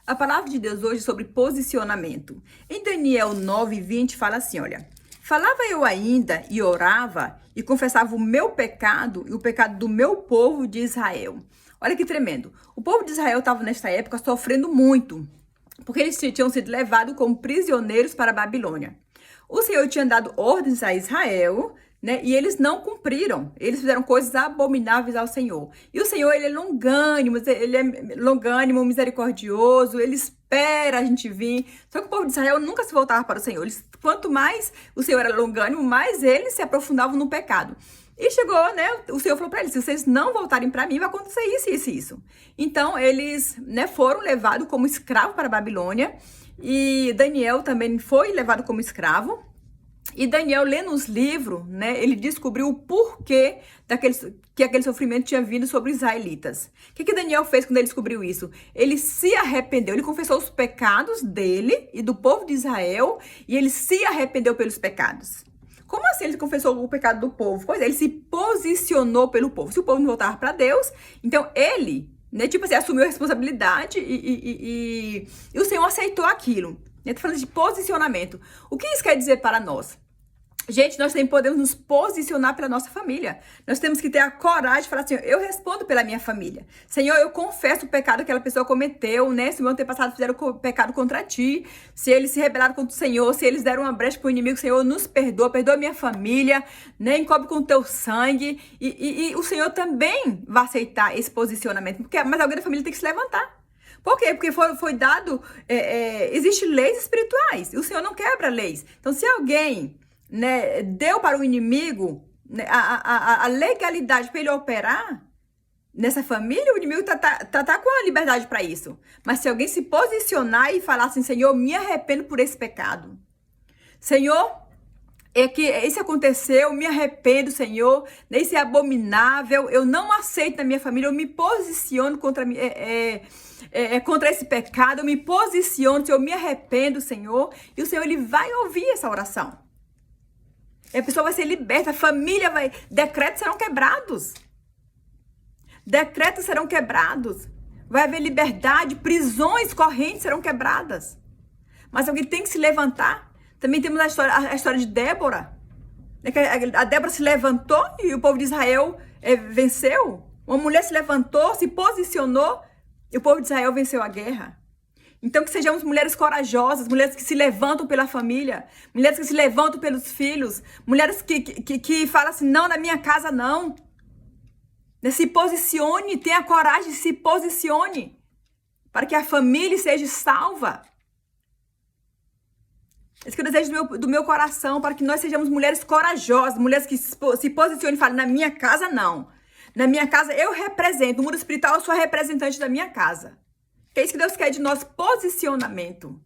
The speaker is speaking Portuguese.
A palavra de Deus hoje é sobre posicionamento. Em Daniel 9:20 fala assim, olha. Falava eu ainda e orava e confessava o meu pecado e o pecado do meu povo de Israel. Olha que tremendo. O povo de Israel estava nesta época sofrendo muito, porque eles tinham sido levados como prisioneiros para a Babilônia. O Senhor tinha dado ordens a Israel, né? E eles não cumpriram. Eles fizeram coisas abomináveis ao Senhor. E o Senhor, ele é longânimo, misericordioso, ele espera a gente vir. Só que o povo de Israel nunca se voltava para o Senhor. Quanto mais o Senhor era longânimo, mais eles se aprofundavam no pecado. E chegou, né? O Senhor falou para eles: se vocês não voltarem para mim, vai acontecer isso, isso e isso. Então, eles, né, foram levados como escravo para a Babilônia. E Daniel também foi levado como escravo. E Daniel, lendo os livros, né, ele descobriu o porquê que aquele sofrimento tinha vindo sobre os israelitas. O que Daniel fez quando ele descobriu isso? Ele se arrependeu, ele confessou os pecados dele e do povo de Israel, e ele se arrependeu pelos pecados. Como assim ele confessou o pecado do povo? Pois é, ele se posicionou pelo povo. Se o povo não voltava para Deus, então ele, né, tipo assim, assumiu a responsabilidade e o Senhor aceitou aquilo. Ele tá falando de posicionamento. O que isso quer dizer para nós? Gente, nós também podemos nos posicionar pela nossa família. Nós temos que ter a coragem de falar assim: eu respondo pela minha família. Senhor, eu confesso o pecado que aquela pessoa cometeu, né? Se meu antepassado fizeram pecado contra ti, se eles se rebelaram contra o Senhor, se eles deram uma brecha para o inimigo, Senhor, nos perdoa minha família, né? Encobre com o teu sangue. E o Senhor também vai aceitar esse posicionamento, mas alguém da família tem que se levantar. Por quê? Porque foi dado, existem leis espirituais, e o Senhor não quebra leis. Então, se alguém, né, deu para o inimigo, né, a legalidade para ele operar nessa família, o inimigo tá com a liberdade para isso. Mas se alguém se posicionar e falar assim: Senhor, me arrependo por esse pecado. Senhor, é que isso aconteceu, me arrependo, Senhor, isso é abominável, eu não aceito na minha família, eu me posiciono contra esse pecado, eu me posiciono, eu me arrependo, Senhor, e o Senhor, ele vai ouvir essa oração. E a pessoa vai ser liberta, a família decretos serão quebrados. Decretos serão quebrados. Vai haver liberdade, prisões, correntes serão quebradas. Mas alguém tem que se levantar. Também temos a história de Débora. A Débora se levantou e o povo de Israel venceu. Uma mulher se levantou, se posicionou e o povo de Israel venceu a guerra. Então, que sejamos mulheres corajosas, mulheres que se levantam pela família, mulheres que se levantam pelos filhos, mulheres que falam assim: não, na minha casa não. Se posicione, tenha coragem de se posicione, para que a família seja salva. Isso que eu desejo do meu coração, para que nós sejamos mulheres corajosas, mulheres que se posicionem e falem: na minha casa não. Na minha casa eu represento, o mundo espiritual eu sou a representante da minha casa. É isso que Deus quer de nós, posicionamento.